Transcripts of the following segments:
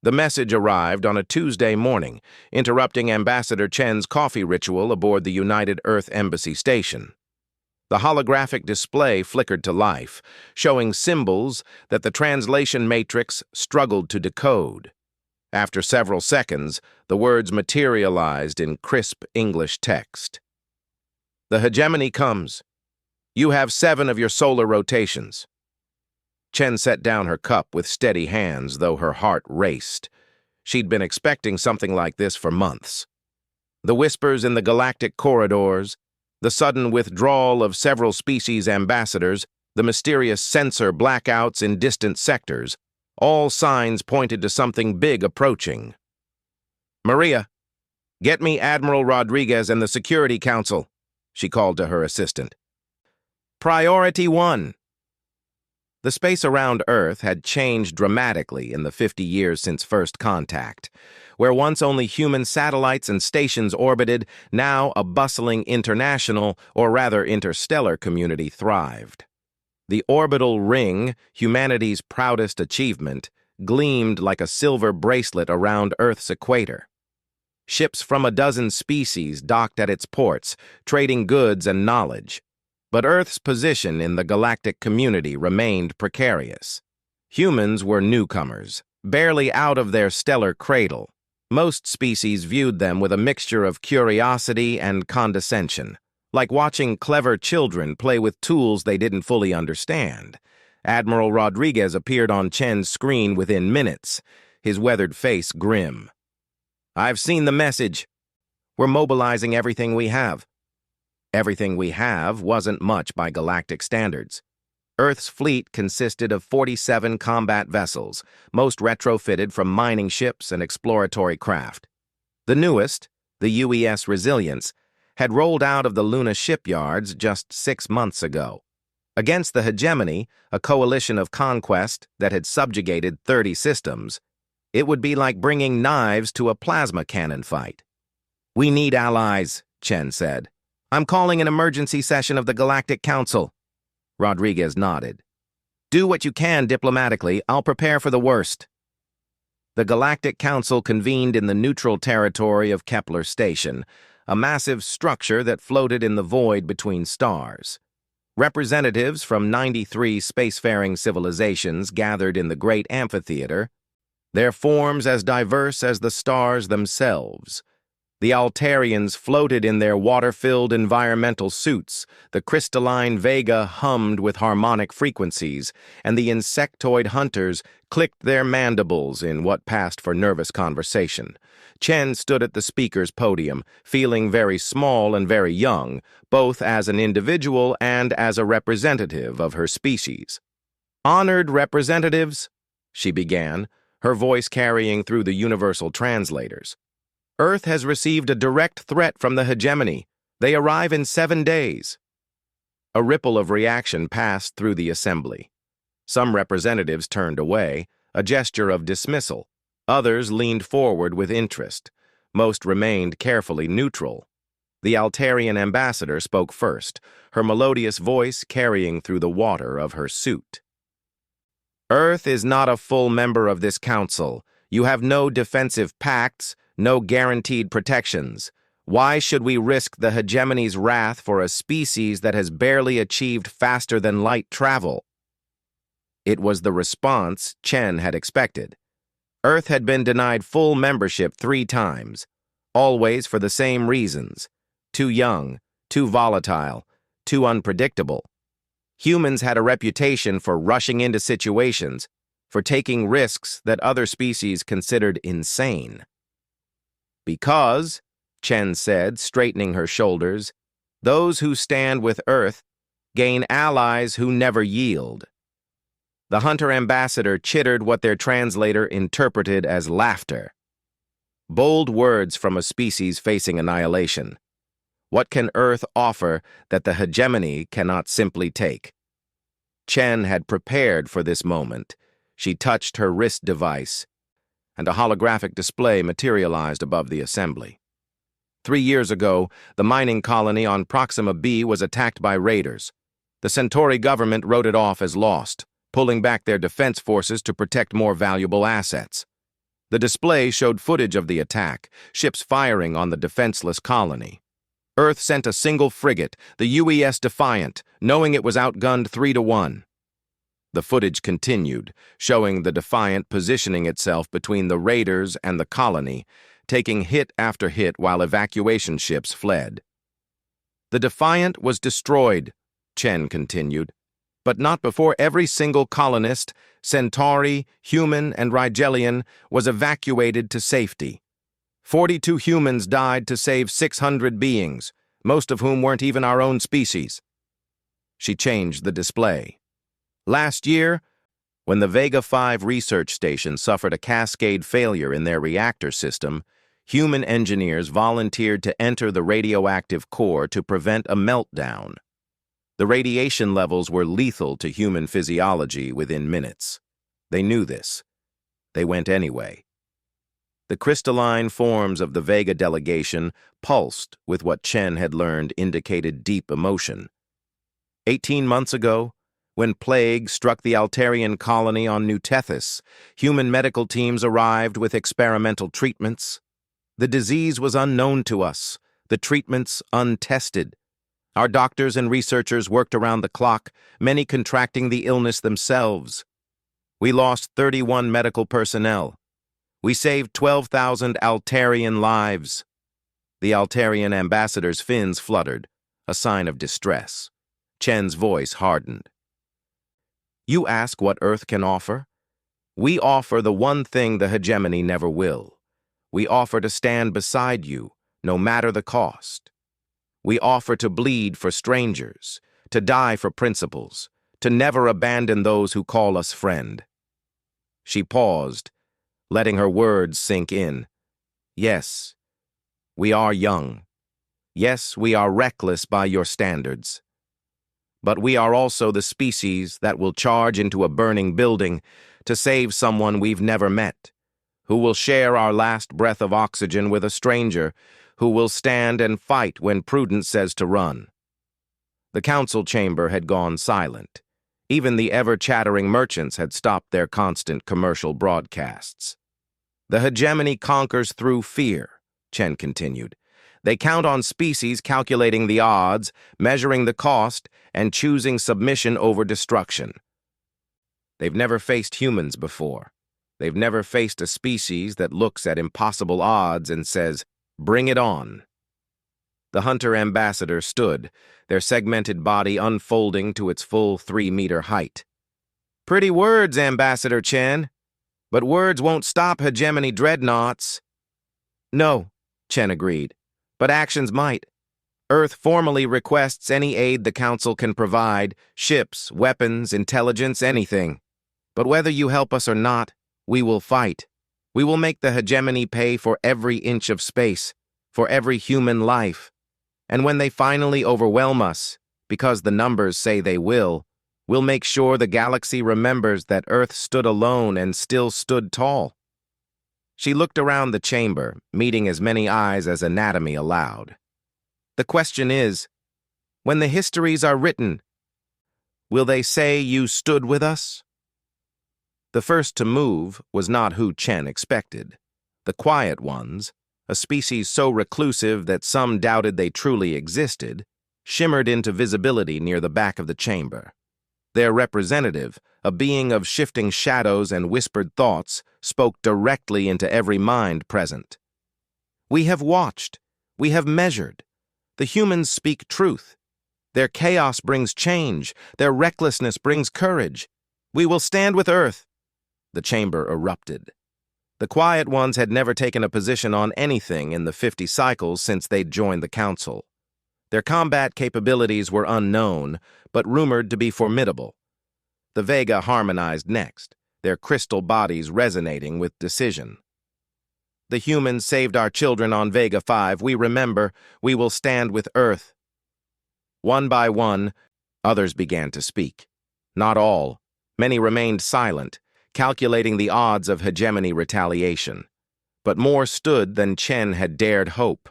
The message arrived on a Tuesday morning, interrupting Ambassador Chen's coffee ritual aboard the United Earth Embassy station. The holographic display flickered to life, showing symbols that the translation matrix struggled to decode. After several seconds, the words materialized in crisp English text. The hegemony comes. You have 7 of your solar rotations. Chen set down her cup with steady hands, though her heart raced. She'd been expecting something like this for months. The whispers in the galactic corridors, the sudden withdrawal of several species ambassadors, the mysterious sensor blackouts in distant sectors, all signs pointed to something big approaching. "Maria, get me Admiral Rodriguez and the Security Council," she called to her assistant. "Priority 1. The space around Earth had changed dramatically in the 50 years since first contact. Where once only human satellites and stations orbited, now a bustling international, or rather interstellar community thrived. The orbital ring, humanity's proudest achievement, gleamed like a silver bracelet around Earth's equator. Ships from a dozen species docked at its ports, trading goods and knowledge. But Earth's position in the galactic community remained precarious. Humans were newcomers, barely out of their stellar cradle. Most species viewed them with a mixture of curiosity and condescension, like watching clever children play with tools they didn't fully understand. Admiral Rodriguez appeared on Chen's screen within minutes, his weathered face grim. "I've seen the message. We're mobilizing everything we have." Everything we have wasn't much by galactic standards. Earth's fleet consisted of 47 combat vessels, most retrofitted from mining ships and exploratory craft. The newest, the UES Resilience, had rolled out of the Luna shipyards just 6 months ago. Against the hegemony, a coalition of conquest that had subjugated 30 systems, it would be like bringing knives to a plasma cannon fight. "We need allies," Chen said. "I'm calling an emergency session of the Galactic Council." Rodriguez nodded. "Do what you can diplomatically. I'll prepare for the worst." The Galactic Council convened in the neutral territory of Kepler Station, a massive structure that floated in the void between stars. Representatives from 93 spacefaring civilizations gathered in the great amphitheater, their forms as diverse as the stars themselves. The Altarians floated in their water-filled environmental suits, the crystalline Vega hummed with harmonic frequencies, and the insectoid hunters clicked their mandibles in what passed for nervous conversation. Chen stood at the speaker's podium, feeling very small and very young, both as an individual and as a representative of her species. "Honored representatives," she began, her voice carrying through the universal translators. "Earth has received a direct threat from the hegemony. They arrive in 7 days." A ripple of reaction passed through the assembly. Some representatives turned away, a gesture of dismissal. Others leaned forward with interest. Most remained carefully neutral. The Altarian ambassador spoke first, her melodious voice carrying through the water of her suit. "Earth is not a full member of this council. You have no defensive pacts, no guaranteed protections. Why should we risk the hegemony's wrath for a species that has barely achieved faster-than-light travel?" It was the response Chen had expected. Earth had been denied full membership 3 times, always for the same reasons: too young, too volatile, too unpredictable. Humans had a reputation for rushing into situations, for taking risks that other species considered insane. "Because," Chen said, straightening her shoulders, "those who stand with Earth gain allies who never yield." The Hunter ambassador chittered what their translator interpreted as laughter. Bold words from a species facing annihilation. What can Earth offer that the hegemony cannot simply take? Chen had prepared for this moment. She touched her wrist device, and a holographic display materialized above the assembly. 3 years ago, the mining colony on Proxima B was attacked by raiders. The Centauri government wrote it off as lost, pulling back their defense forces to protect more valuable assets. The display showed footage of the attack, ships firing on the defenseless colony. Earth sent a single frigate, the UES Defiant, knowing it was outgunned 3-1. The footage continued, showing the Defiant positioning itself between the raiders and the colony, taking hit after hit while evacuation ships fled. The Defiant was destroyed, Chen continued, but not before every single colonist, Centauri, human, and Rigelian, was evacuated to safety. 42 humans died to save 600 beings, most of whom weren't even our own species. She changed the display. Last year, when the Vega 5 research station suffered a cascade failure in their reactor system, human engineers volunteered to enter the radioactive core to prevent a meltdown. The radiation levels were lethal to human physiology within minutes. They knew this. They went anyway. The crystalline forms of the Vega delegation pulsed with what Chen had learned indicated deep emotion. 18 months ago, when plague struck the Altarian colony on New Tethys, human medical teams arrived with experimental treatments. The disease was unknown to us, the treatments untested. Our doctors and researchers worked around the clock, many contracting the illness themselves. We lost 31 medical personnel. We saved 12,000 Altarian lives. The Altarian ambassador's fins fluttered, a sign of distress. Chen's voice hardened. You ask what Earth can offer? We offer the one thing the hegemony never will. We offer to stand beside you, no matter the cost. We offer to bleed for strangers, to die for principles, to never abandon those who call us friend. She paused, letting her words sink in. Yes, we are young. Yes, we are reckless by your standards. But we are also the species that will charge into a burning building to save someone we've never met, who will share our last breath of oxygen with a stranger, who will stand and fight when prudence says to run. The council chamber had gone silent. Even the ever-chattering merchants had stopped their constant commercial broadcasts. The hegemony conquers through fear, Chen continued. They count on species calculating the odds, measuring the cost, and choosing submission over destruction. They've never faced humans before. They've never faced a species that looks at impossible odds and says, "Bring it on." The hunter ambassador stood, their segmented body unfolding to its full 3-meter height. Pretty words, Ambassador Chen. But words won't stop hegemony dreadnoughts. No, Chen agreed, but actions might. Earth formally requests any aid the Council can provide, ships, weapons, intelligence, anything. But whether you help us or not, we will fight. We will make the hegemony pay for every inch of space, for every human life. And when they finally overwhelm us, because the numbers say they will, we'll make sure the galaxy remembers that Earth stood alone and still stood tall. She looked around the chamber, meeting as many eyes as anatomy allowed. The question is, when the histories are written, will they say you stood with us? The first to move was not who Chen expected. The quiet ones, a species so reclusive that some doubted they truly existed, shimmered into visibility near the back of the chamber. Their representative, a being of shifting shadows and whispered thoughts, spoke directly into every mind present. We have watched. We have measured. The humans speak truth. Their chaos brings change. Their recklessness brings courage. We will stand with Earth. The chamber erupted. The quiet ones had never taken a position on anything in the 50 cycles since they'd joined the Council. Their combat capabilities were unknown, but rumored to be formidable. The Vega harmonized next, their crystal bodies resonating with decision. The humans saved our children on Vega 5. We remember. We will stand with Earth. One by one, others began to speak. Not all. Many remained silent, calculating the odds of hegemony retaliation. But more stood than Chen had dared hope.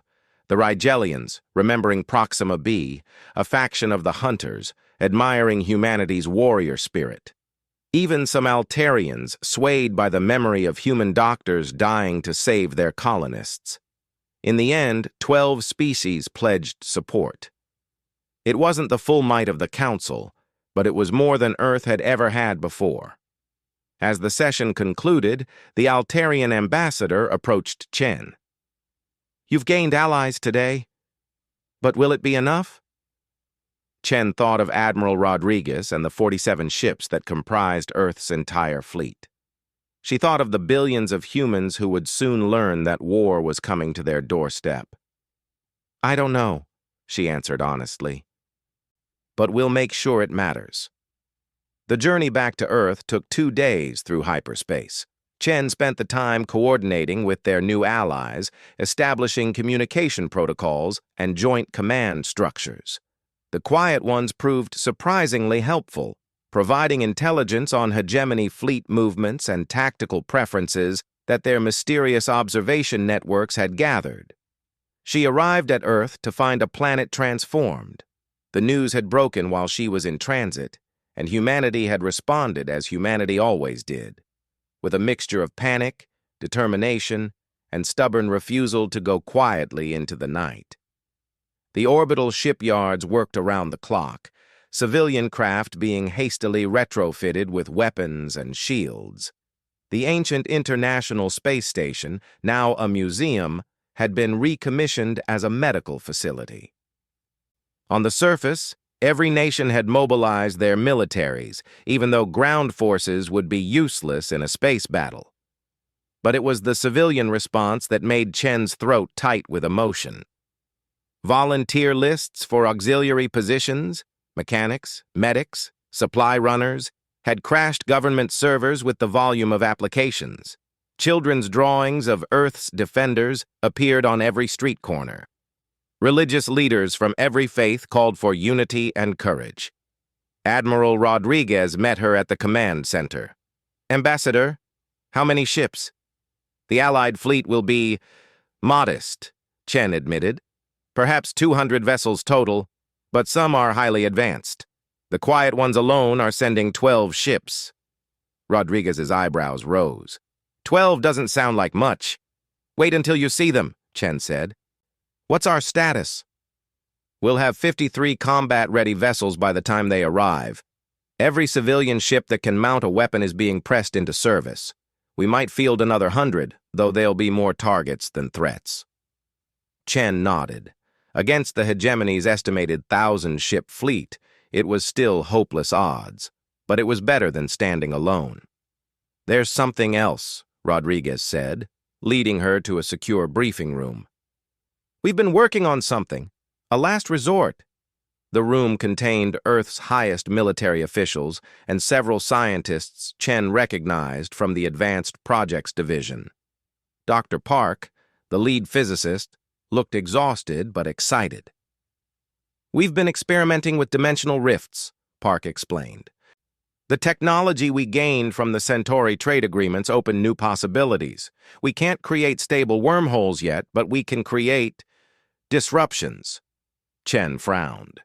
The Rigelians, remembering Proxima B, a faction of the Hunters, admiring humanity's warrior spirit. Even some Altarians swayed by the memory of human doctors dying to save their colonists. In the end, 12 species pledged support. It wasn't the full might of the Council, but it was more than Earth had ever had before. As the session concluded, the Altarian ambassador approached Chen. "You've gained allies today, but will it be enough?" Chen thought of Admiral Rodriguez and the 47 ships that comprised Earth's entire fleet. She thought of the billions of humans who would soon learn that war was coming to their doorstep. "I don't know," she answered honestly. "But we'll make sure it matters." The journey back to Earth took 2 days through hyperspace. Chen spent the time coordinating with their new allies, establishing communication protocols and joint command structures. The quiet ones proved surprisingly helpful, providing intelligence on hegemony fleet movements and tactical preferences that their mysterious observation networks had gathered. She arrived at Earth to find a planet transformed. The news had broken while she was in transit, and humanity had responded as humanity always did, with a mixture of panic, determination, and stubborn refusal to go quietly into the night. The orbital shipyards worked around the clock, civilian craft being hastily retrofitted with weapons and shields. The ancient International Space Station, now a museum, had been recommissioned as a medical facility. On the surface, every nation had mobilized their militaries, even though ground forces would be useless in a space battle. But it was the civilian response that made Chen's throat tight with emotion. Volunteer lists for auxiliary positions, mechanics, medics, supply runners, had crashed government servers with the volume of applications. Children's drawings of Earth's defenders appeared on every street corner. Religious leaders from every faith called for unity and courage. Admiral Rodriguez met her at the command center. "Ambassador, how many ships?" "The Allied fleet will be modest," Chen admitted. "Perhaps 200 vessels total, but some are highly advanced. The quiet ones alone are sending 12 ships." Rodriguez's eyebrows rose. 12 doesn't sound like much. "Wait until you see them," Chen said. "What's our status?" "We'll have 53 combat-ready vessels by the time they arrive. Every civilian ship that can mount a weapon is being pressed into service. We might field another 100, though they'll be more targets than threats." Chen nodded. Against the hegemony's estimated 1,000-ship fleet, it was still hopeless odds, but it was better than standing alone. "There's something else," Rodriguez said, leading her to a secure briefing room. "We've been working on something, a last resort." The room contained Earth's highest military officials and several scientists Chen recognized from the Advanced Projects Division. Dr. Park, the lead physicist, looked exhausted but excited. "We've been experimenting with dimensional rifts," Park explained. "The technology we gained from the Centauri trade agreements opened new possibilities. We can't create stable wormholes yet, but we can create disruptions." Chen frowned.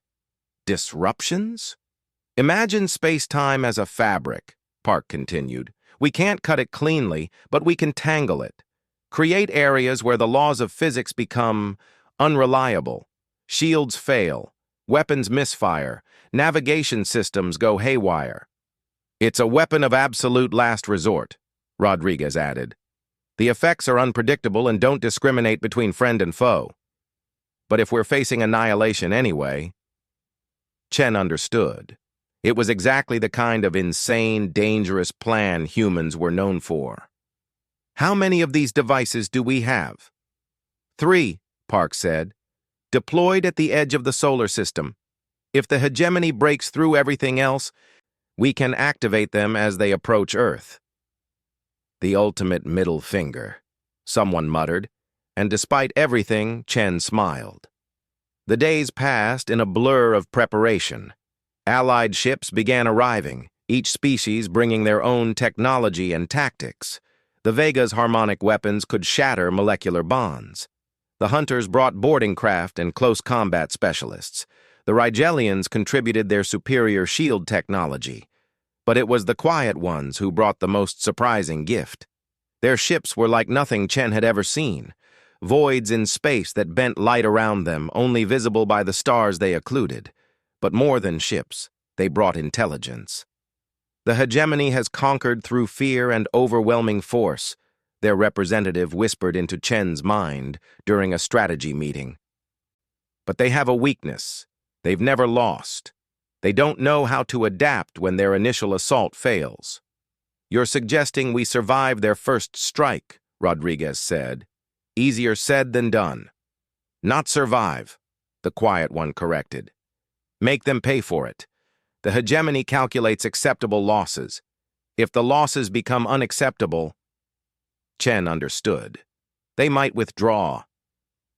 "Disruptions?" "Imagine space-time as a fabric," Park continued. "We can't cut it cleanly, but we can tangle it. Create areas where the laws of physics become unreliable. Shields fail, weapons misfire, navigation systems go haywire. It's a weapon of absolute last resort," Rodriguez added. "The effects are unpredictable and don't discriminate between friend and foe. But if we're facing annihilation anyway..." Chen understood. It was exactly the kind of insane, dangerous plan humans were known for. "How many of these devices do we have?" 3, Park said. "Deployed at the edge of the solar system. If the hegemony breaks through everything else, we can activate them as they approach Earth." "The ultimate middle finger," someone muttered, and despite everything, Chen smiled. The days passed in a blur of preparation. Allied ships began arriving, each species bringing their own technology and tactics. The Vega's harmonic weapons could shatter molecular bonds. The Hunters brought boarding craft and close combat specialists. The Rigelians contributed their superior shield technology. But it was the quiet ones who brought the most surprising gift. Their ships were like nothing Chen had ever seen, voids in space that bent light around them, only visible by the stars they occluded. But more than ships, they brought intelligence. The hegemony has conquered through fear and overwhelming force, their representative whispered into Chen's mind during a strategy meeting. But they have a weakness. They've never lost. They don't know how to adapt when their initial assault fails. You're suggesting we survive their first strike, Rodriguez said. Easier said than done. Not survive, the quiet one corrected. Make them pay for it. The hegemony calculates acceptable losses. If the losses become unacceptable, Chen understood. They might withdraw.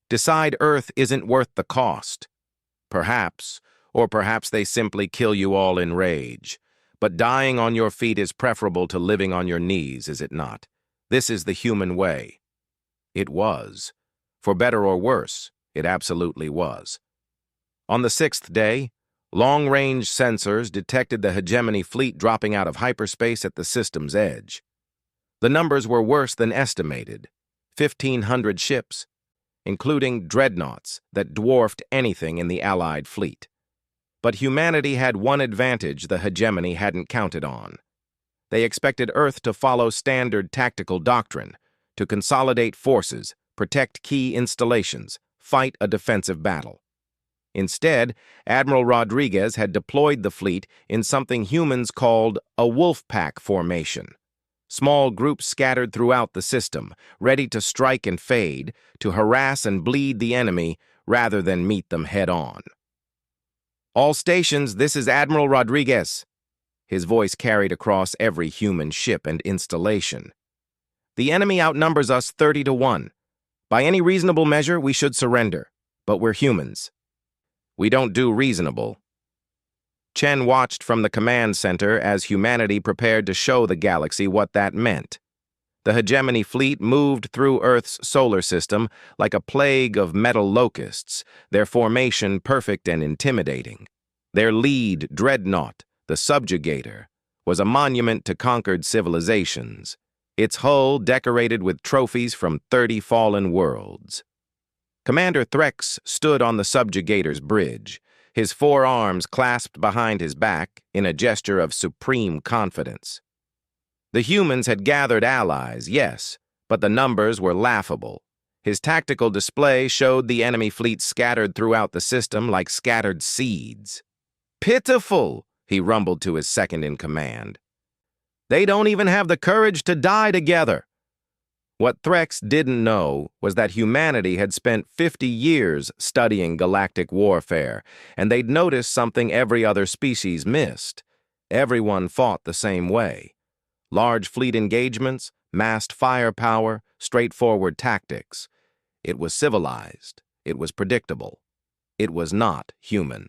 Decide Earth isn't worth the cost. Perhaps, or perhaps they simply kill you all in rage. But dying on your feet is preferable to living on your knees, is it not? This is the human way. It was. For better or worse, it absolutely was. On the 6th day, long-range sensors detected the hegemony fleet dropping out of hyperspace at the system's edge. The numbers were worse than estimated, 1,500 ships, including dreadnoughts that dwarfed anything in the Allied fleet. But humanity had one advantage the hegemony hadn't counted on. They expected Earth to follow standard tactical doctrine, to consolidate forces, protect key installations, fight a defensive battle. Instead, Admiral Rodriguez had deployed the fleet in something humans called a wolf pack formation. Small groups scattered throughout the system, ready to strike and fade, to harass and bleed the enemy rather than meet them head-on. All stations, this is Admiral Rodriguez. His voice carried across every human ship and installation. The enemy outnumbers us 30-1. By any reasonable measure, we should surrender. But we're humans. We don't do reasonable. Chen watched from the command center as humanity prepared to show the galaxy what that meant. The hegemony fleet moved through Earth's solar system like a plague of metal locusts, their formation perfect and intimidating. Their lead dreadnought, the Subjugator, was a monument to conquered civilizations, its hull decorated with trophies from 30 fallen worlds. Commander Threx stood on the Subjugator's bridge, his forearms clasped behind his back in a gesture of supreme confidence. The humans had gathered allies, yes, but the numbers were laughable. His tactical display showed the enemy fleet scattered throughout the system like scattered seeds. Pitiful, he rumbled to his second-in-command. They don't even have the courage to die together. What Threx didn't know was that humanity had spent 50 years studying galactic warfare, and they'd noticed something every other species missed. Everyone fought the same way. Large fleet engagements, massed firepower, straightforward tactics. It was civilized. It was predictable. It was not human.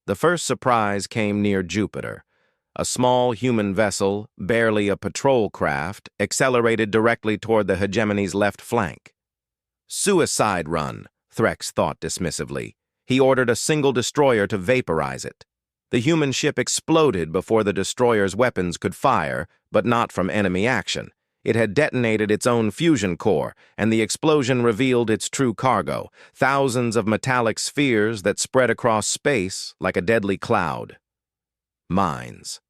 The first surprise came near Jupiter. A small human vessel, barely a patrol craft, accelerated directly toward the hegemony's left flank. Suicide run, Threx thought dismissively. He ordered a single destroyer to vaporize it. The human ship exploded before the destroyer's weapons could fire, but not from enemy action. It had detonated its own fusion core, and the explosion revealed its true cargo, thousands of metallic spheres that spread across space like a deadly cloud. Mines.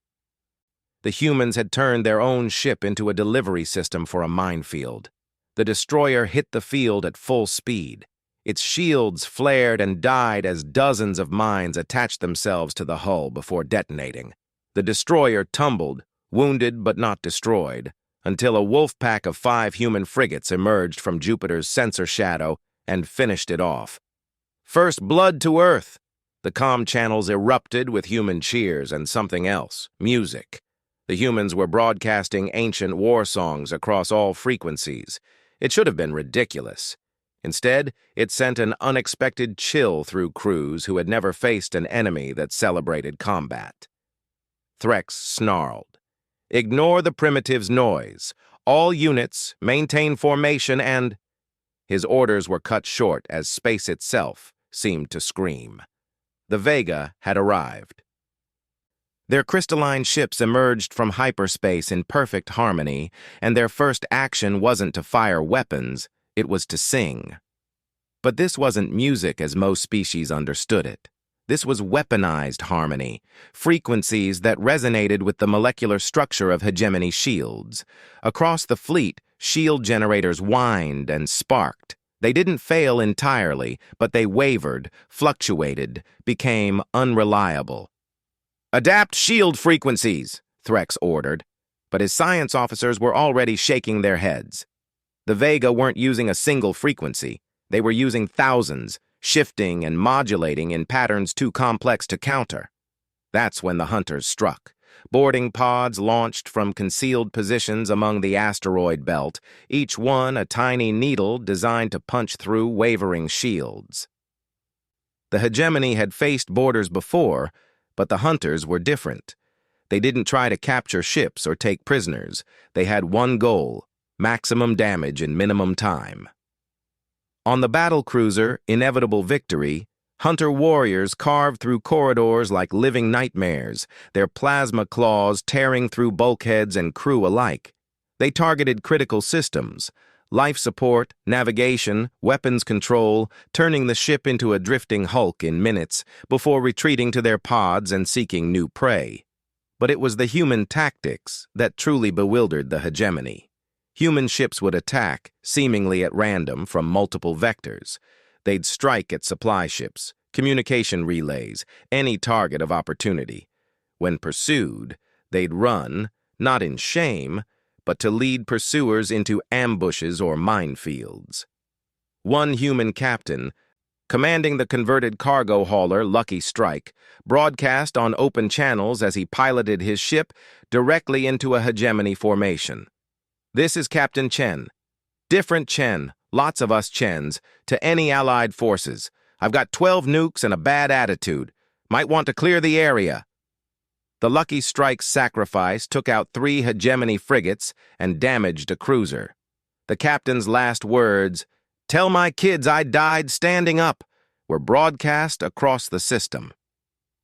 The humans had turned their own ship into a delivery system for a minefield. The destroyer hit the field at full speed. Its shields flared and died as dozens of mines attached themselves to the hull before detonating. The destroyer tumbled, wounded but not destroyed, until a wolf pack of 5 human frigates emerged from Jupiter's sensor shadow and finished it off. First blood to Earth! The comm channels erupted with human cheers and something else, music. The humans were broadcasting ancient war songs across all frequencies. It should have been ridiculous. Instead, it sent an unexpected chill through crews who had never faced an enemy that celebrated combat. Threx snarled. Ignore the primitive's noise. All units, maintain formation and... His orders were cut short as space itself seemed to scream. The Vega had arrived. Their crystalline ships emerged from hyperspace in perfect harmony, and their first action wasn't to fire weapons, it was to sing. But this wasn't music as most species understood it. This was weaponized harmony, frequencies that resonated with the molecular structure of hegemony shields. Across the fleet, shield generators whined and sparked. They didn't fail entirely, but they wavered, fluctuated, became unreliable. "Adapt shield frequencies," Threx ordered, but his science officers were already shaking their heads. The Vega weren't using a single frequency. They were using thousands, shifting and modulating in patterns too complex to counter. That's when the hunters struck. Boarding pods launched from concealed positions among the asteroid belt, each one a tiny needle designed to punch through wavering shields. The hegemony had faced boarders before, but the hunters were different. They didn't try to capture ships or take prisoners. They had one goal: maximum damage in minimum time. On the battlecruiser, Inevitable Victory, hunter warriors carved through corridors like living nightmares, their plasma claws tearing through bulkheads and crew alike. They targeted critical systems: life support, navigation, weapons control, turning the ship into a drifting hulk in minutes before retreating to their pods and seeking new prey. But it was the human tactics that truly bewildered the hegemony. Human ships would attack, seemingly at random, from multiple vectors. They'd strike at supply ships, communication relays, any target of opportunity. When pursued, they'd run, not in shame, but to lead pursuers into ambushes or minefields. One human captain, commanding the converted cargo hauler Lucky Strike, broadcast on open channels as he piloted his ship directly into a hegemony formation. "This is Captain Chen. Different Chen, lots of us Chens, to any allied forces. I've got 12 nukes and a bad attitude. Might want to clear the area." The Lucky Strike's sacrifice took out 3 hegemony frigates and damaged a cruiser. The captain's last words, "Tell my kids I died standing up," were broadcast across the system.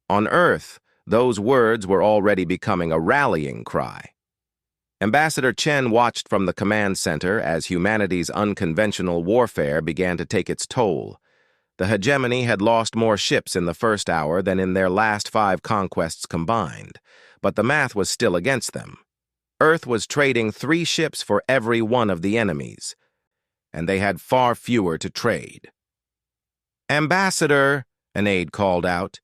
On Earth, those words were already becoming a rallying cry. Ambassador Chen watched from the command center as humanity's unconventional warfare began to take its toll. The hegemony had lost more ships in the first hour than in their last 5 conquests combined, but the math was still against them. Earth was trading 3 ships for every one of the enemies, and they had far fewer to trade. "Ambassador," an aide called out,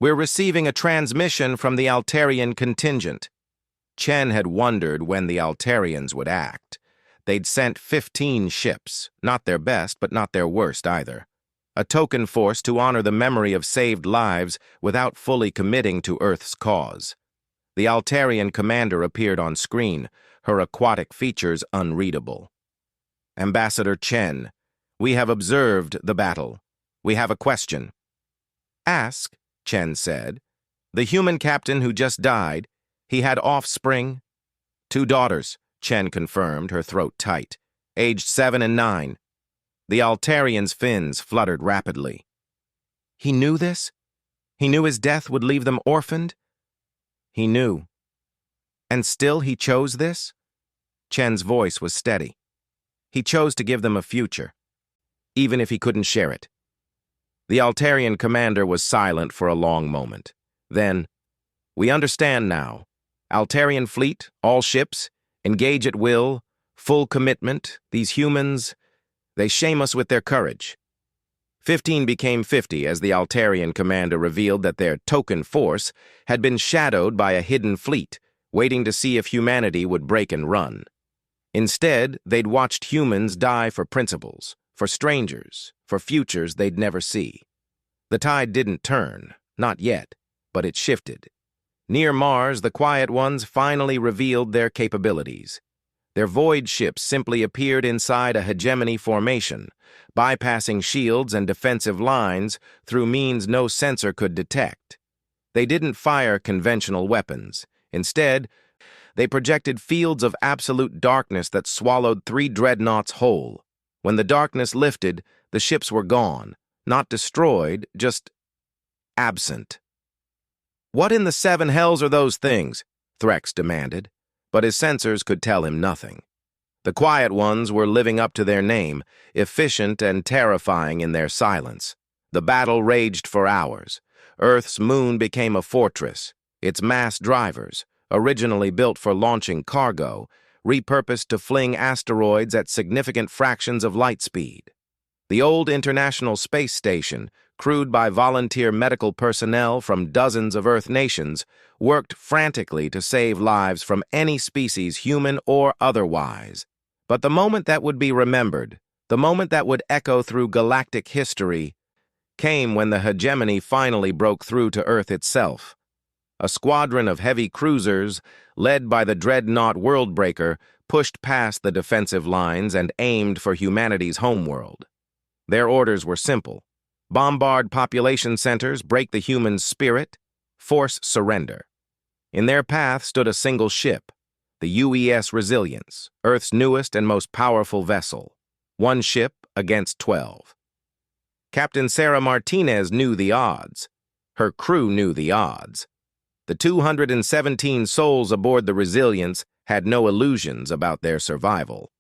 "we're receiving a transmission from the Altarian contingent." Chen had wondered when the Altarians would act. They'd sent 15 ships, not their best, but not their worst either. A token force to honor the memory of saved lives without fully committing to Earth's cause. The Altarian commander appeared on screen, her aquatic features unreadable. "Ambassador Chen, we have observed the battle. We have a question." "Ask," Chen said. "The human captain who just died, he had offspring?" "2 daughters," Chen confirmed, her throat tight. "Aged 7 and 9. The Altarian's fins fluttered rapidly. "He knew this? He knew his death would leave them orphaned?" "He knew. And still he chose this?" Chen's voice was steady. "He chose to give them a future, even if he couldn't share it." The Altarian commander was silent for a long moment. Then, "We understand now. Altarian fleet, all ships, engage at will, full commitment. These humans, they shame us with their courage." 15 became 50 as the Altarian commander revealed that their token force had been shadowed by a hidden fleet, waiting to see if humanity would break and run. Instead, they'd watched humans die for principles, for strangers, for futures they'd never see. The tide didn't turn, not yet, but it shifted. Near Mars, the Quiet Ones finally revealed their capabilities. Their void ships simply appeared inside a hegemony formation, bypassing shields and defensive lines through means no sensor could detect. They didn't fire conventional weapons. Instead, they projected fields of absolute darkness that swallowed 3 dreadnoughts whole. When the darkness lifted, the ships were gone, not destroyed, just absent. "What in the seven hells are those things?" Threx demanded, but his sensors could tell him nothing. The quiet ones were living up to their name, efficient and terrifying in their silence. The battle raged for hours. Earth's moon became a fortress, its mass drivers, originally built for launching cargo, repurposed to fling asteroids at significant fractions of light speed. The old International Space Station, crewed by volunteer medical personnel from dozens of Earth nations, worked frantically to save lives from any species, human or otherwise. But the moment that would be remembered, the moment that would echo through galactic history, came when the hegemony finally broke through to Earth itself. A squadron of heavy cruisers, led by the dreadnought Worldbreaker, pushed past the defensive lines and aimed for humanity's homeworld. Their orders were simple: bombard population centers, break the human spirit, force surrender. In their path stood a single ship, the UES Resilience, Earth's newest and most powerful vessel. One ship against 12. Captain Sarah Martinez knew the odds. Her crew knew the odds. The 217 souls aboard the Resilience had no illusions about their survival.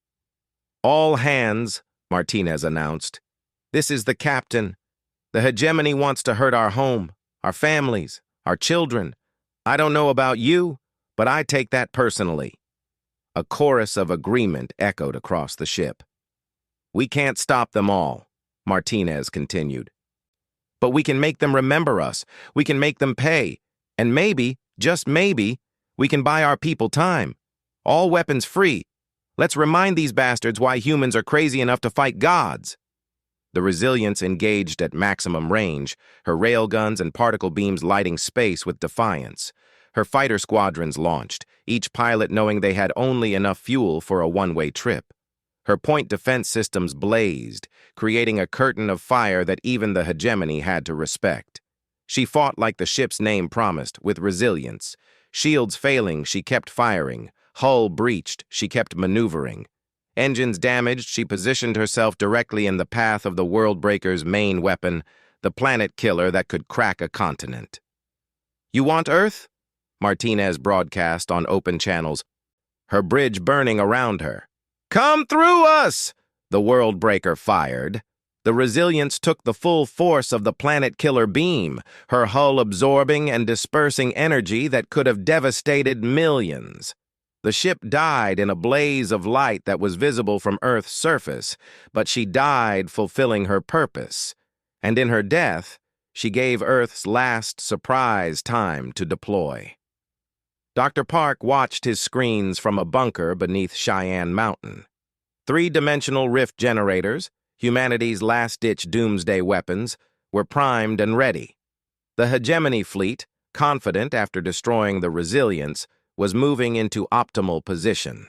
"All hands," Martinez announced. "This is the captain. The hegemony wants to hurt our home, our families, our children. I don't know about you, but I take that personally." A chorus of agreement echoed across the ship. "We can't stop them all," Martinez continued. "But we can make them remember us. We can make them pay. And maybe, just maybe, we can buy our people time. All weapons free. Let's remind these bastards why humans are crazy enough to fight gods." The Resilience engaged at maximum range, her railguns and particle beams lighting space with defiance. Her fighter squadrons launched, each pilot knowing they had only enough fuel for a one-way trip. Her point defense systems blazed, creating a curtain of fire that even the hegemony had to respect. She fought like the ship's name promised, with resilience. Shields failing, she kept firing. Hull breached, she kept maneuvering. Engines damaged, she positioned herself directly in the path of the Worldbreaker's main weapon, the planet killer that could crack a continent. "You want Earth?" Martinez broadcast on open channels, her bridge burning around her. "Come through us!" the Worldbreaker fired. The Resilience took the full force of the planet killer beam, her hull absorbing and dispersing energy that could have devastated millions. The ship died in a blaze of light that was visible from Earth's surface, but she died fulfilling her purpose. And in her death, she gave Earth's last surprise time to deploy. Dr. Park watched his screens from a bunker beneath Cheyenne Mountain. Three-dimensional rift generators, humanity's last-ditch doomsday weapons, were primed and ready. The hegemony fleet, confident after destroying the Resilience, was moving into optimal position.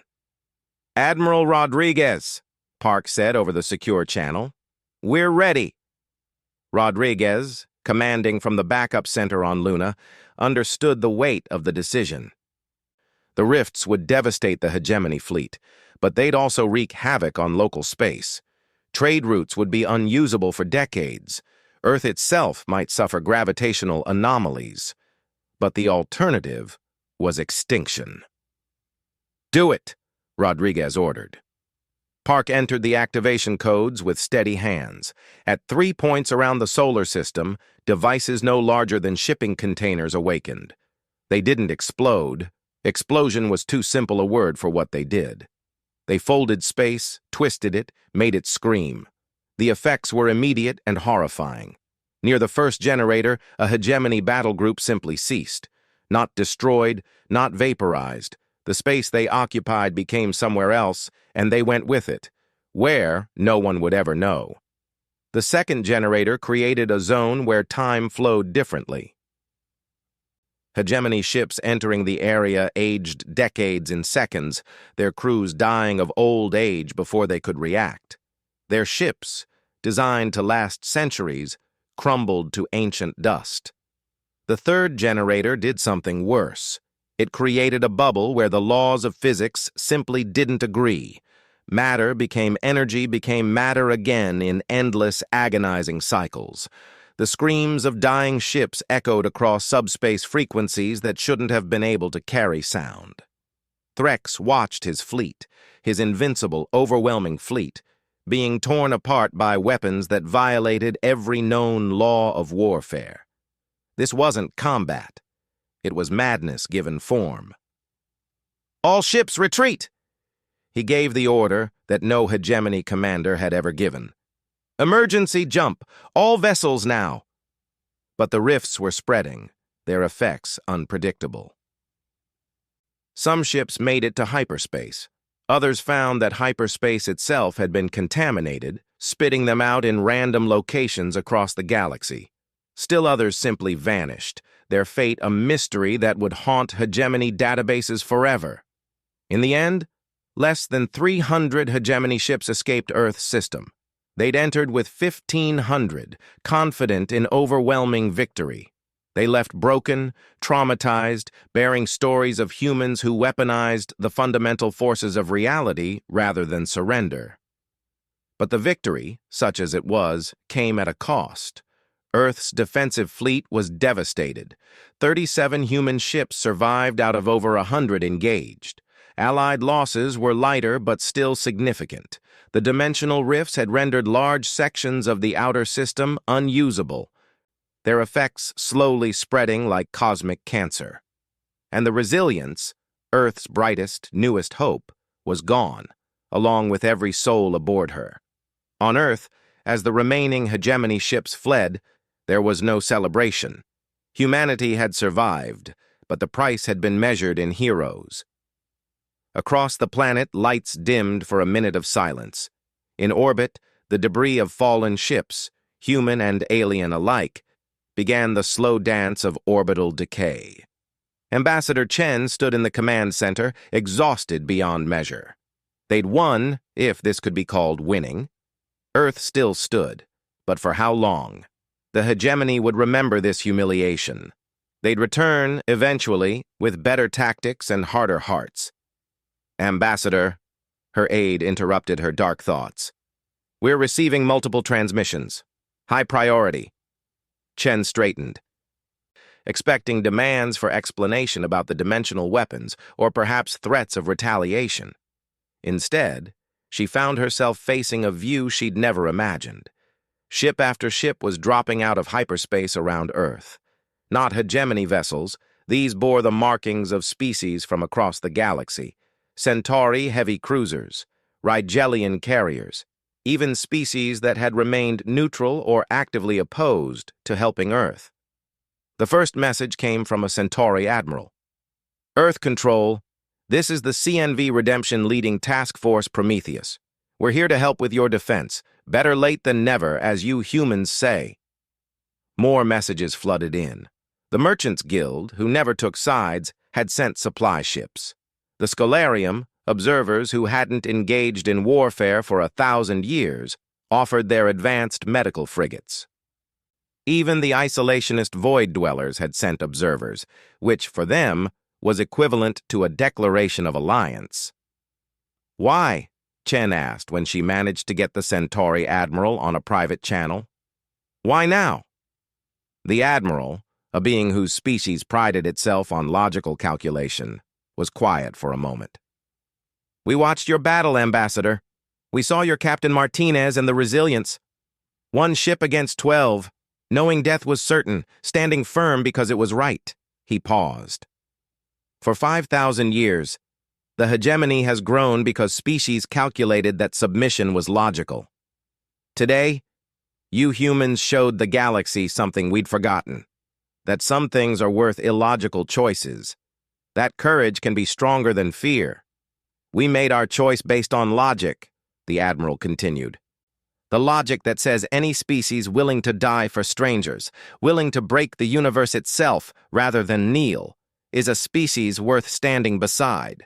"Admiral Rodriguez," Park said over the secure channel, "we're ready." Rodriguez, commanding from the backup center on Luna, understood the weight of the decision. The rifts would devastate the hegemony fleet, but they'd also wreak havoc on local space. Trade routes would be unusable for decades. Earth itself might suffer gravitational anomalies. But the alternative was extinction. "Do it," Rodriguez ordered. Park entered the activation codes with steady hands. At 3 points around the solar system, devices no larger than shipping containers awakened. They didn't explode. Explosion was too simple a word for what they did. They folded space, twisted it, made it scream. The effects were immediate and horrifying. Near the first generator, a hegemony battle group simply ceased. Not destroyed, not vaporized. The space they occupied became somewhere else, and they went with it. Where, no one would ever know. The second generator created a zone where time flowed differently. Hegemony ships entering the area aged decades in seconds, their crews dying of old age before they could react. Their ships, designed to last centuries, crumbled to ancient dust. The third generator did something worse. It created a bubble where the laws of physics simply didn't agree. Matter became energy, became matter again in endless, agonizing cycles. The screams of dying ships echoed across subspace frequencies that shouldn't have been able to carry sound. Threx watched his fleet, his invincible, overwhelming fleet, being torn apart by weapons that violated every known law of warfare. This wasn't combat. It was madness given form. "All ships retreat!" He gave the order that no hegemony commander had ever given. "Emergency jump! All vessels now!" But the rifts were spreading, their effects unpredictable. Some ships made it to hyperspace. Others found that hyperspace itself had been contaminated, spitting them out in random locations across the galaxy. Still others simply vanished, their fate a mystery that would haunt hegemony databases forever. In the end, less than 300 hegemony ships escaped Earth's system. They'd entered with 1,500, confident in overwhelming victory. They left broken, traumatized, bearing stories of humans who weaponized the fundamental forces of reality rather than surrender. But the victory, such as it was, came at a cost. Earth's defensive fleet was devastated. 37 human ships survived out of over 100 engaged. Allied losses were lighter but still significant. The dimensional rifts had rendered large sections of the outer system unusable, their effects slowly spreading like cosmic cancer. And the resilience, Earth's brightest, newest hope, was gone, along with every soul aboard her. On Earth, as the remaining hegemony ships fled, there was no celebration. Humanity had survived, but the price had been measured in heroes. Across the planet, lights dimmed for a minute of silence. In orbit, the debris of fallen ships, human and alien alike, began the slow dance of orbital decay. Ambassador Chen stood in the command center, exhausted beyond measure. They'd won, if this could be called winning. Earth still stood, but for how long? The hegemony would remember this humiliation. They'd return, eventually, with better tactics and harder hearts. "Ambassador," her aide interrupted her dark thoughts. "We're receiving multiple transmissions. High priority." Chen straightened, expecting demands for explanation about the dimensional weapons or perhaps threats of retaliation. Instead, she found herself facing a view she'd never imagined. Ship after ship was dropping out of hyperspace around Earth. Not hegemony vessels, these bore the markings of species from across the galaxy. Centauri heavy cruisers, Rigelian carriers, even species that had remained neutral or actively opposed to helping Earth. The first message came from a Centauri admiral. "Earth Control, this is the CNV Redemption Leading Task Force Prometheus. We're here to help with your defense. Better late than never, as you humans say." More messages flooded in. The Merchants Guild, who never took sides, had sent supply ships. The Scholarium, observers who hadn't engaged in warfare for 1,000 years, offered their advanced medical frigates. Even the isolationist void dwellers had sent observers, which, for them, was equivalent to a declaration of alliance. "Why?" Chen asked when she managed to get the Centauri admiral on a private channel. "Why now?" The admiral, a being whose species prided itself on logical calculation, was quiet for a moment. "We watched your battle, Ambassador. We saw your Captain Martinez and the Resilience. One ship against 12, knowing death was certain, standing firm because it was right." He paused. "For 5,000 years, the hegemony has grown because species calculated that submission was logical. Today, you humans showed the galaxy something we'd forgotten, that some things are worth illogical choices. That courage can be stronger than fear. We made our choice based on logic," the Admiral continued. "The logic that says any species willing to die for strangers, willing to break the universe itself rather than kneel, is a species worth standing beside.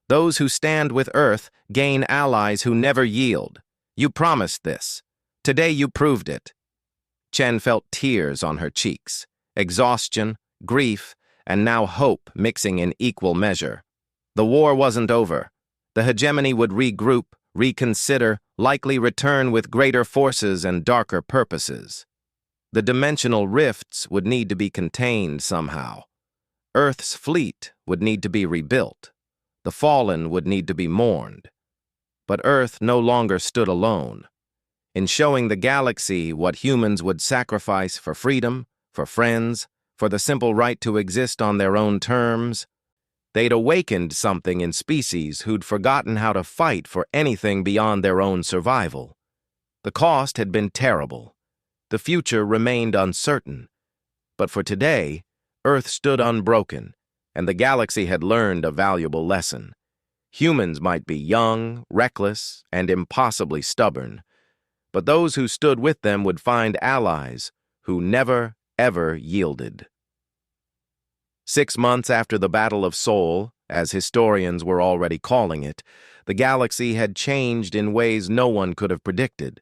Those who stand with Earth gain allies who never yield. You promised this. Today you proved it." Chen felt tears on her cheeks, exhaustion, grief, and now hope mixing in equal measure. The war wasn't over. The hegemony would regroup, reconsider, likely return with greater forces and darker purposes. The dimensional rifts would need to be contained somehow. Earth's fleet would need to be rebuilt. The fallen would need to be mourned. But Earth no longer stood alone. In showing the galaxy what humans would sacrifice for freedom, for friends, for the simple right to exist on their own terms, they'd awakened something in species who'd forgotten how to fight for anything beyond their own survival. The cost had been terrible. The future remained uncertain. But for today, Earth stood unbroken, and the galaxy had learned a valuable lesson. Humans might be young, reckless, and impossibly stubborn, but those who stood with them would find allies who never, ever yielded. 6 months after the Battle of Sol, as historians were already calling it, the galaxy had changed in ways no one could have predicted.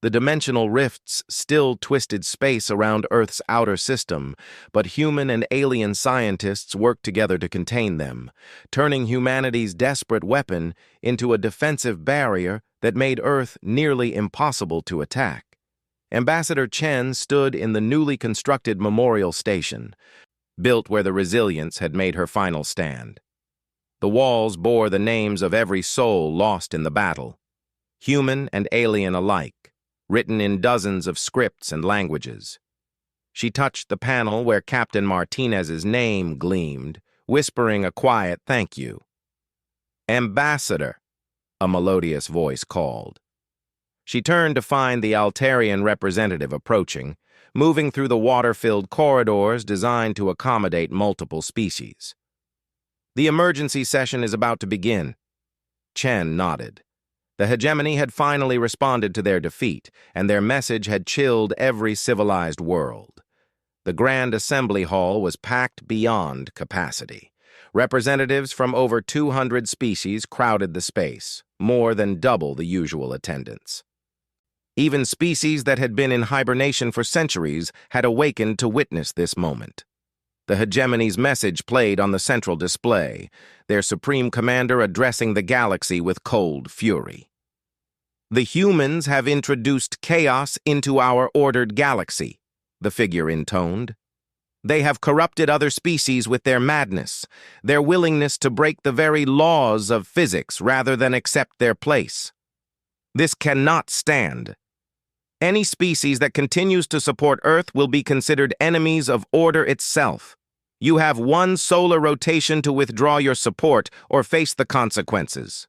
The dimensional rifts still twisted space around Earth's outer system, but human and alien scientists worked together to contain them, turning humanity's desperate weapon into a defensive barrier that made Earth nearly impossible to attack. Ambassador Chen stood in the newly constructed memorial station, built where the Resilience had made her final stand. The walls bore the names of every soul lost in the battle, human and alien alike, written in dozens of scripts and languages. She touched the panel where Captain Martinez's name gleamed, whispering a quiet thank you. "Ambassador," a melodious voice called. She turned to find the Altarian representative approaching, moving through the water-filled corridors designed to accommodate multiple species. "The emergency session is about to begin." Chen nodded. The hegemony had finally responded to their defeat, and their message had chilled every civilized world. The Grand Assembly Hall was packed beyond capacity. Representatives from over 200 species crowded the space, more than double the usual attendance. Even species that had been in hibernation for centuries had awakened to witness this moment. The hegemony's message played on the central display, their supreme commander addressing the galaxy with cold fury. "The humans have introduced chaos into our ordered galaxy," the figure intoned. "They have corrupted other species with their madness, their willingness to break the very laws of physics rather than accept their place. This cannot stand. Any species that continues to support Earth will be considered enemies of order itself. You have one solar rotation to withdraw your support or face the consequences."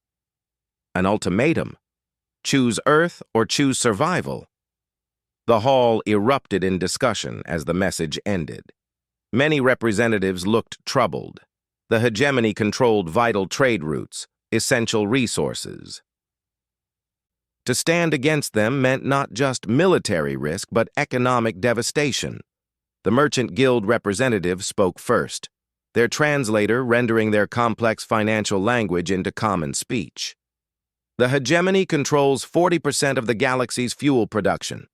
An ultimatum. Choose Earth or choose survival. The hall erupted in discussion as the message ended. Many representatives looked troubled. The hegemony controlled vital trade routes, essential resources. To stand against them meant not just military risk, but economic devastation. The Merchant Guild representative spoke first, their translator rendering their complex financial language into common speech. "The hegemony controls 40% of the galaxy's fuel production.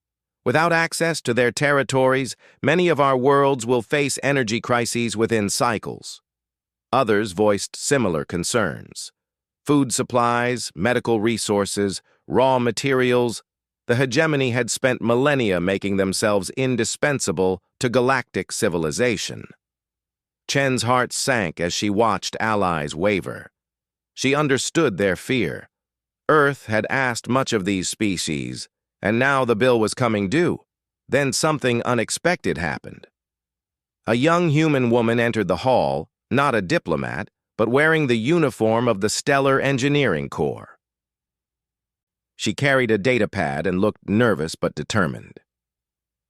Without access to their territories, many of our worlds will face energy crises within cycles." Others voiced similar concerns. Food supplies, medical resources, raw materials, the hegemony had spent millennia making themselves indispensable to galactic civilization. Chen's heart sank as she watched allies waver. She understood their fear. Earth had asked much of these species, and now the bill was coming due. Then something unexpected happened. A young human woman entered the hall, not a diplomat, but wearing the uniform of the Stellar Engineering Corps. She carried a datapad and looked nervous but determined.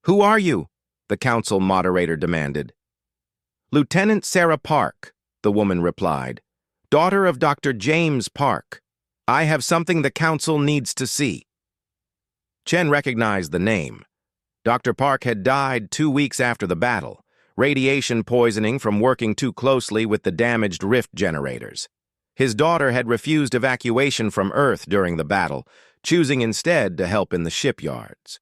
"Who are you?" the council moderator demanded. "Lieutenant Sarah Park," the woman replied, "daughter of Dr. James Park. I have something the council needs to see." Chen recognized the name. Dr. Park had died 2 weeks after the battle, radiation poisoning from working too closely with the damaged rift generators. His daughter had refused evacuation from Earth during the battle, choosing instead to help in the shipyards.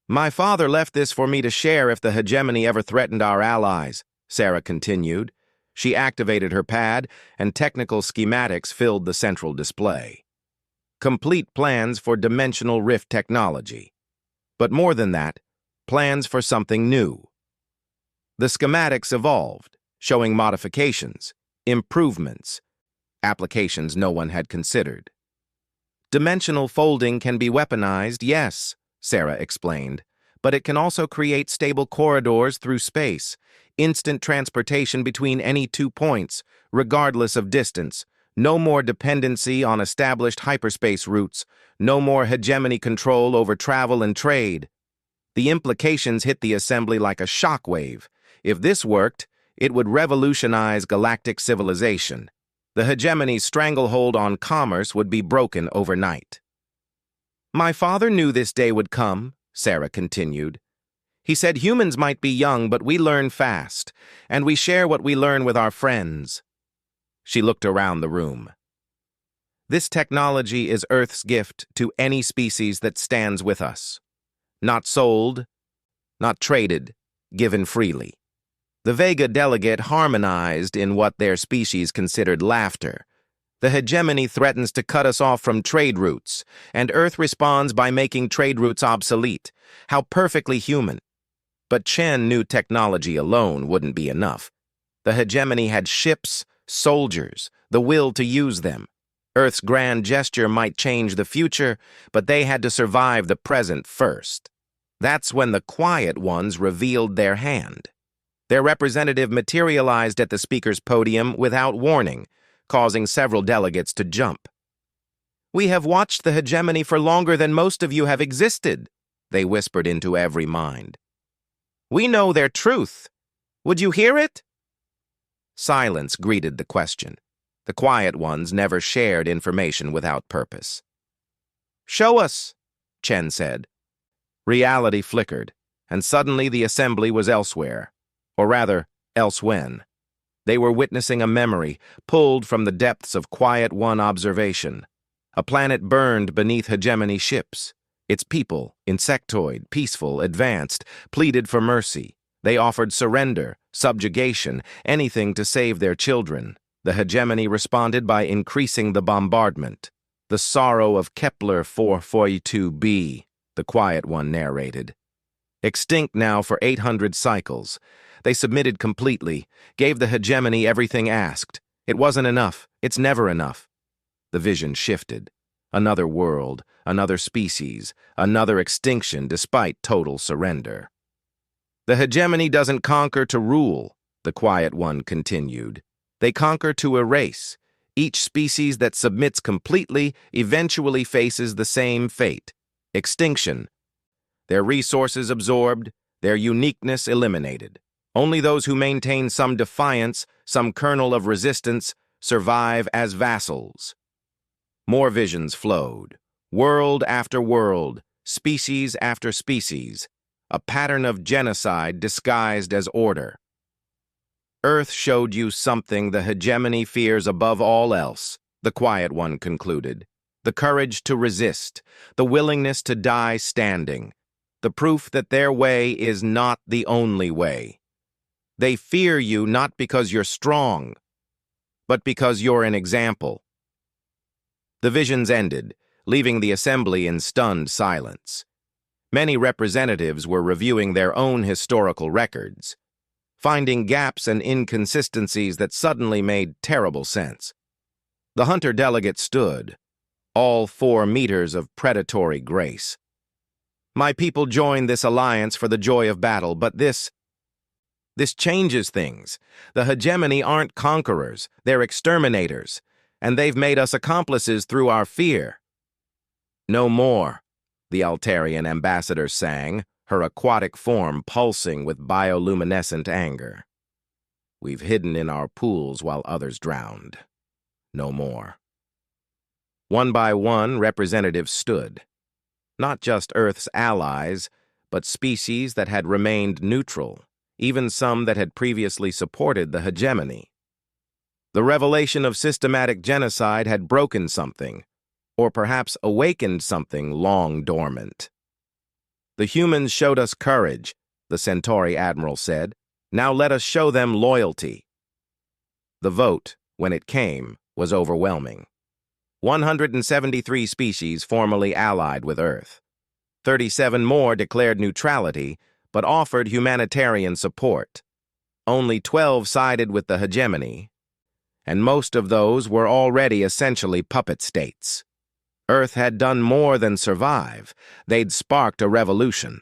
"My father left this for me to share if the hegemony ever threatened our allies," Sarah continued. She activated her pad, and technical schematics filled the central display. Complete plans for dimensional rift technology. But more than that, plans for something new. The schematics evolved, showing modifications, improvements, applications no one had considered. Dimensional folding can be weaponized, yes, Sarah explained, but it can also create stable corridors through space, instant transportation between any 2 points, regardless of distance, no more dependency on established hyperspace routes, no more hegemony control over travel and trade. The implications hit the assembly like a shockwave. If this worked, it would revolutionize galactic civilization. The hegemony's stranglehold on commerce would be broken overnight. My father knew this day would come, Sarah continued. He said humans might be young, but we learn fast, and we share what we learn with our friends. She looked around the room. This technology is Earth's gift to any species that stands with us. Not sold, not traded, given freely. The Vega delegate harmonized in what their species considered laughter. The hegemony threatens to cut us off from trade routes, and Earth responds by making trade routes obsolete. How perfectly human. But Chen knew technology alone wouldn't be enough. The hegemony had ships, soldiers, the will to use them. Earth's grand gesture might change the future, but they had to survive the present first. That's when the quiet ones revealed their hand. Their representative materialized at the speaker's podium without warning, causing several delegates to jump. We have watched the hegemony for longer than most of you have existed, they whispered into every mind. We know their truth. Would you hear it? Silence greeted the question. The quiet ones never shared information without purpose. Show us, Chen said. Reality flickered, and suddenly the assembly was elsewhere. Or rather, elsewhen. They were witnessing a memory, pulled from the depths of quiet one observation. A planet burned beneath hegemony ships. Its people, insectoid, peaceful, advanced, pleaded for mercy. They offered surrender, subjugation, anything to save their children. The hegemony responded by increasing the bombardment. The sorrow of Kepler 442b, the quiet one narrated. Extinct now for 800 cycles. They submitted completely, gave the hegemony everything asked. It wasn't enough. It's never enough. The vision shifted. Another world, another species, another extinction despite total surrender. The hegemony doesn't conquer to rule, the quiet one continued. They conquer to erase. Each species that submits completely eventually faces the same fate. Extinction. Their resources absorbed, their uniqueness eliminated. Only those who maintain some defiance, some kernel of resistance, survive as vassals. More visions flowed. World after world, species after species. A pattern of genocide disguised as order. Earth showed you something the hegemony fears above all else, the quiet one concluded. The courage to resist, the willingness to die standing, the proof that their way is not the only way. They fear you not because you're strong, but because you're an example. The visions ended, leaving the assembly in stunned silence. Many representatives were reviewing their own historical records, finding gaps and inconsistencies that suddenly made terrible sense. The hunter delegate stood, all 4 meters of predatory grace. My people joined this alliance for the joy of battle, but this changes things. The hegemony aren't conquerors, they're exterminators, and they've made us accomplices through our fear. No more, the Altarian ambassador sang, her aquatic form pulsing with bioluminescent anger. We've hidden in our pools while others drowned. No more. One by one, representatives stood. Not just Earth's allies, but species that had remained neutral, even some that had previously supported the hegemony. The revelation of systematic genocide had broken something, or perhaps awakened something long dormant. The humans showed us courage, the Centauri admiral said. Now let us show them loyalty. The vote, when it came, was overwhelming. 173 species formally allied with Earth. 37 more declared neutrality, but offered humanitarian support. Only 12 sided with the hegemony, and most of those were already essentially puppet states. Earth had done more than survive. They'd sparked a revolution.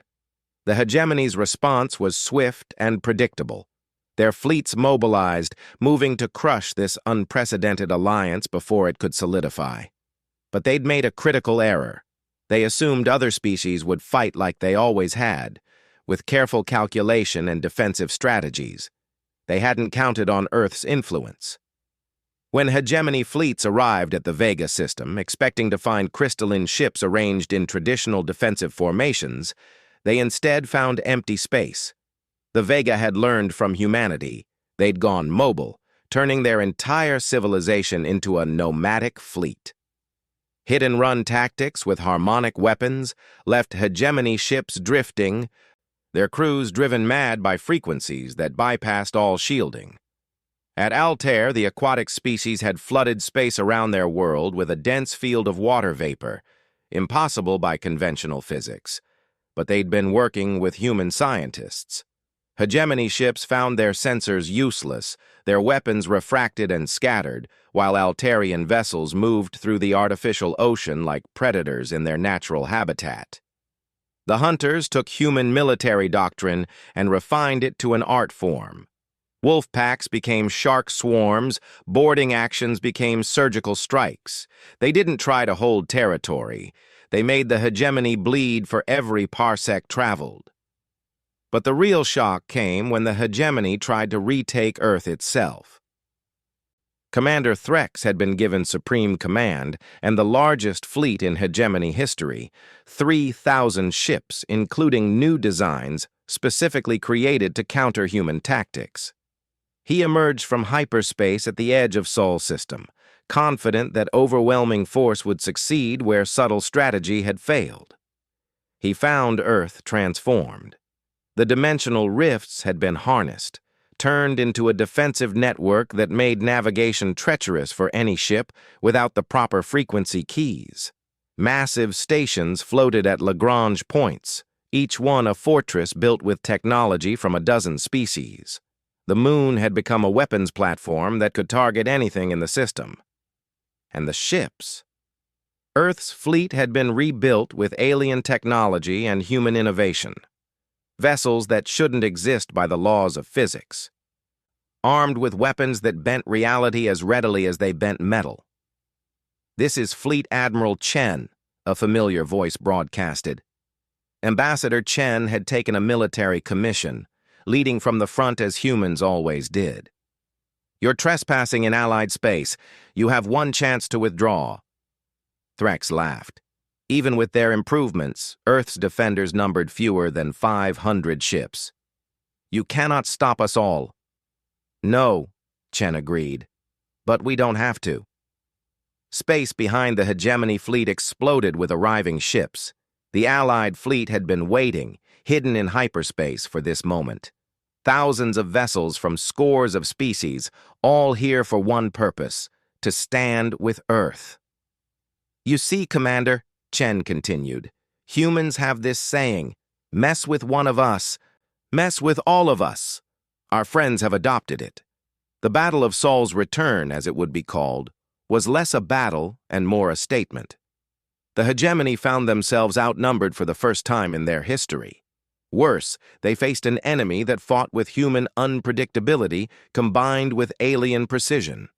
The hegemony's response was swift and predictable. Their fleets mobilized, moving to crush this unprecedented alliance before it could solidify. But they'd made a critical error. They assumed other species would fight like they always had, with careful calculation and defensive strategies. They hadn't counted on Earth's influence. When hegemony fleets arrived at the Vega system, expecting to find crystalline ships arranged in traditional defensive formations, they instead found empty space. The Vega had learned from humanity. They'd gone mobile, turning their entire civilization into a nomadic fleet. Hit-and-run tactics with harmonic weapons left hegemony ships drifting, their crews driven mad by frequencies that bypassed all shielding. At Altair, the aquatic species had flooded space around their world with a dense field of water vapor, impossible by conventional physics. But they'd been working with human scientists. Hegemony ships found their sensors useless, their weapons refracted and scattered, while Altarian vessels moved through the artificial ocean like predators in their natural habitat. The hunters took human military doctrine and refined it to an art form. Wolf packs became shark swarms, boarding actions became surgical strikes. They didn't try to hold territory. They made the hegemony bleed for every parsec traveled. But the real shock came when the hegemony tried to retake Earth itself. Commander Threx had been given supreme command and the largest fleet in hegemony history, 3,000 ships, including new designs specifically created to counter human tactics. He emerged from hyperspace at the edge of Sol system, confident that overwhelming force would succeed where subtle strategy had failed. He found Earth transformed. The dimensional rifts had been harnessed, turned into a defensive network that made navigation treacherous for any ship without the proper frequency keys. Massive stations floated at Lagrange points, each one a fortress built with technology from a dozen species. The moon had become a weapons platform that could target anything in the system. And the ships. Earth's fleet had been rebuilt with alien technology and human innovation. Vessels that shouldn't exist by the laws of physics. Armed with weapons that bent reality as readily as they bent metal. "This is Fleet Admiral Chen," a familiar voice broadcasted. Ambassador Chen had taken a military commission, leading from the front as humans always did. "You're trespassing in Allied space. You have one chance to withdraw." Threx laughed. Even with their improvements, Earth's defenders numbered fewer than 500 ships. "You cannot stop us all." "No," Chen agreed, "but we don't have to." Space behind the hegemony fleet exploded with arriving ships. The Allied fleet had been waiting, hidden in hyperspace, for this moment. Thousands of vessels from scores of species, all here for one purpose: to stand with Earth. "You see, Commander," Chen continued, "humans have this saying, mess with one of us, mess with all of us. Our friends have adopted it. The Battle of Sol's Return, as it would be called, was less a battle and more a statement. The hegemony found themselves outnumbered for the first time in their history. Worse, they faced an enemy that fought with human unpredictability combined with alien precision.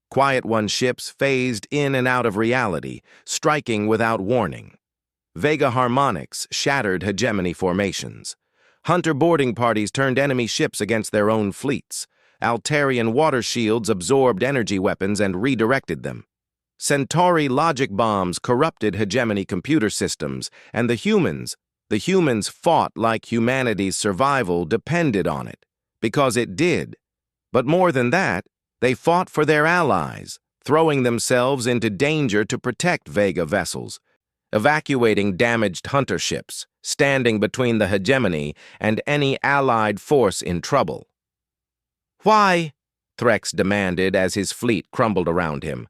Quiet One ships phased in and out of reality, striking without warning. Vega harmonics shattered hegemony formations. Hunter boarding parties turned enemy ships against their own fleets. Altarian water shields absorbed energy weapons and redirected them. Centauri logic bombs corrupted hegemony computer systems, and the humans fought like humanity's survival depended on it, because it did. But more than that, they fought for their allies, throwing themselves into danger to protect Vega vessels, evacuating damaged hunter ships, standing between the hegemony and any allied force in trouble. "Why?" Threx demanded as his fleet crumbled around him.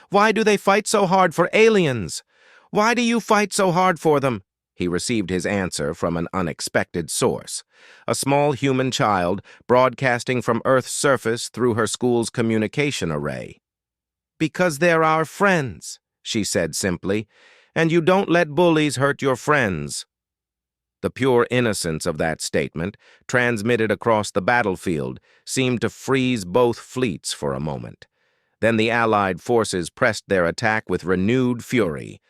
"Why do they fight so hard for aliens? Why do you fight so hard for them? He received his answer from an unexpected source. A small human child broadcasting from Earth's surface through her school's communication array. "Because they're our friends," she said simply, "and you don't let bullies hurt your friends." The pure innocence of that statement, transmitted across the battlefield, seemed to freeze both fleets for a moment. Then the Allied forces pressed their attack with renewed fury.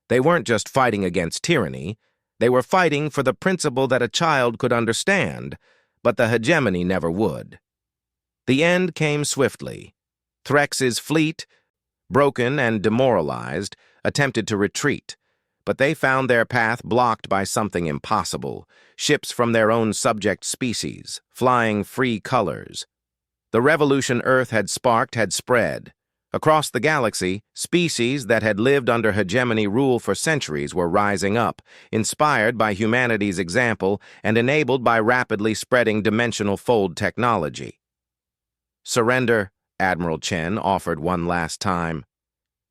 They weren't just fighting against tyranny, they were fighting for the principle that a child could understand, but the hegemony never would. The end came swiftly. Threx's fleet, broken and demoralized, attempted to retreat, but they found their path blocked by something impossible: ships from their own subject species, flying free colors. The revolution Earth had sparked had spread. Across the galaxy, species that had lived under hegemony rule for centuries were rising up, inspired by humanity's example and enabled by rapidly spreading dimensional fold technology. "Surrender," Admiral Chen offered one last time.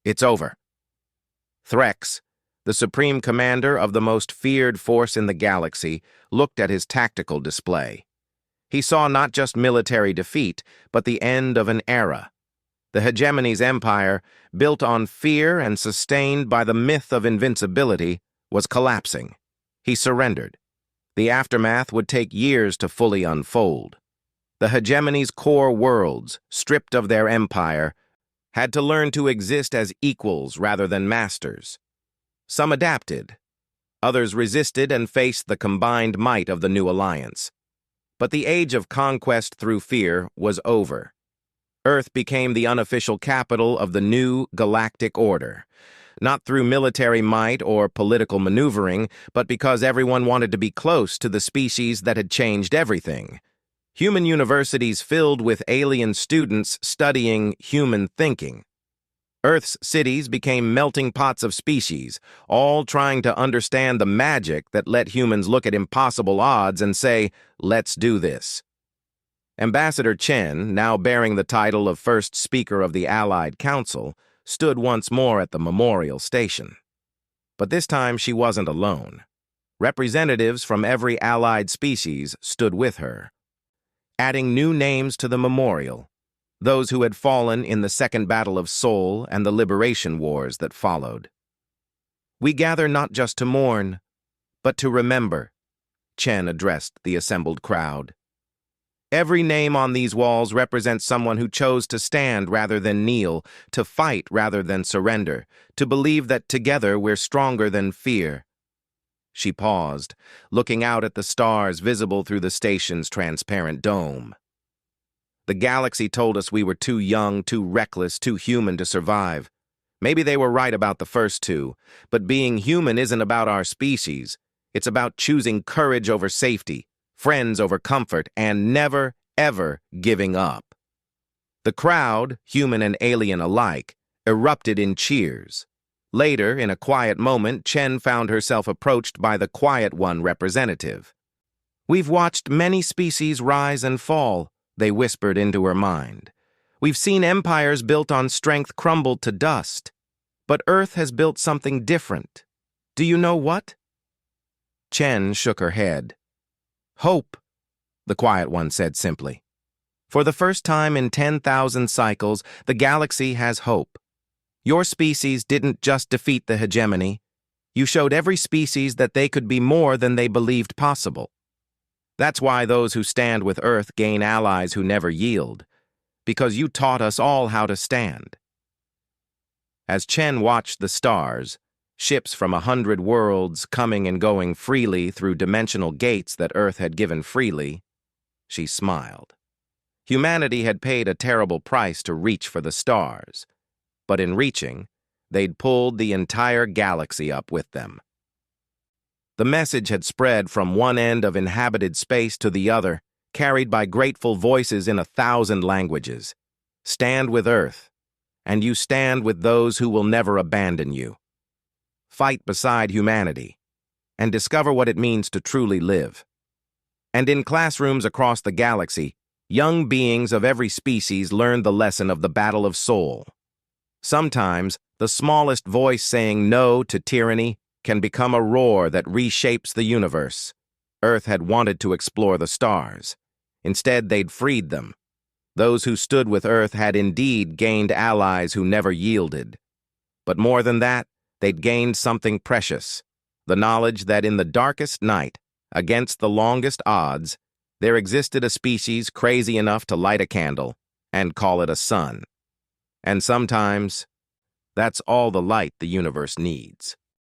"It's over." Threx, the supreme commander of the most feared force in the galaxy, looked at his tactical display. He saw not just military defeat, but the end of an era. The hegemony's empire, built on fear and sustained by the myth of invincibility, was collapsing. He surrendered. The aftermath would take years to fully unfold. The hegemony's core worlds, stripped of their empire, had to learn to exist as equals rather than masters. Some adapted. Others resisted and faced the combined might of the new alliance. But the age of conquest through fear was over. Earth became the unofficial capital of the new galactic order, not through military might or political maneuvering, but because everyone wanted to be close to the species that had changed everything. Human universities filled with alien students studying human thinking. Earth's cities became melting pots of species, all trying to understand the magic that let humans look at impossible odds and say, "Let's do this." Ambassador Chen, now bearing the title of First Speaker of the Allied Council, stood once more at the memorial station. But this time she wasn't alone. Representatives from every Allied species stood with her, adding new names to the memorial, those who had fallen in the Second Battle of Seoul and the liberation wars that followed. "We gather not just to mourn, but to remember," Chen addressed the assembled crowd. "Every name on these walls represents someone who chose to stand rather than kneel, to fight rather than surrender, to believe that together we're stronger than fear." She paused, looking out at the stars visible through the station's transparent dome. "The galaxy told us we were too young, too reckless, too human to survive. Maybe they were right about the first two, but being human isn't about our species. It's about choosing courage over safety, friends over comfort, and never, ever giving up." The crowd, human and alien alike, erupted in cheers. Later, in a quiet moment, Chen found herself approached by the Quiet One representative. "We've watched many species rise and fall," they whispered into her mind. "We've seen empires built on strength crumble to dust. But Earth has built something different. Do you know what?" Chen shook her head. "Hope," the Quiet One said simply. "For the first time in 10,000 cycles, the galaxy has hope. Your species didn't just defeat the hegemony. You showed every species that they could be more than they believed possible. That's why those who stand with Earth gain allies who never yield, because you taught us all how to stand." As Chen watched the stars, ships from 100 worlds coming and going freely through dimensional gates that Earth had given freely, she smiled. Humanity had paid a terrible price to reach for the stars, but in reaching, they'd pulled the entire galaxy up with them. The message had spread from one end of inhabited space to the other, carried by grateful voices in 1,000 languages. Stand with Earth, and you stand with those who will never abandon you. Fight beside humanity, and discover what it means to truly live. And in classrooms across the galaxy, young beings of every species learned the lesson of the Battle of Seoul. Sometimes, the smallest voice saying no to tyranny can become a roar that reshapes the universe. Earth had wanted to explore the stars. Instead, they'd freed them. Those who stood with Earth had indeed gained allies who never yielded. But more than that, they'd gained something precious, the knowledge that in the darkest night, against the longest odds, there existed a species crazy enough to light a candle and call it a sun. And sometimes, that's all the light the universe needs.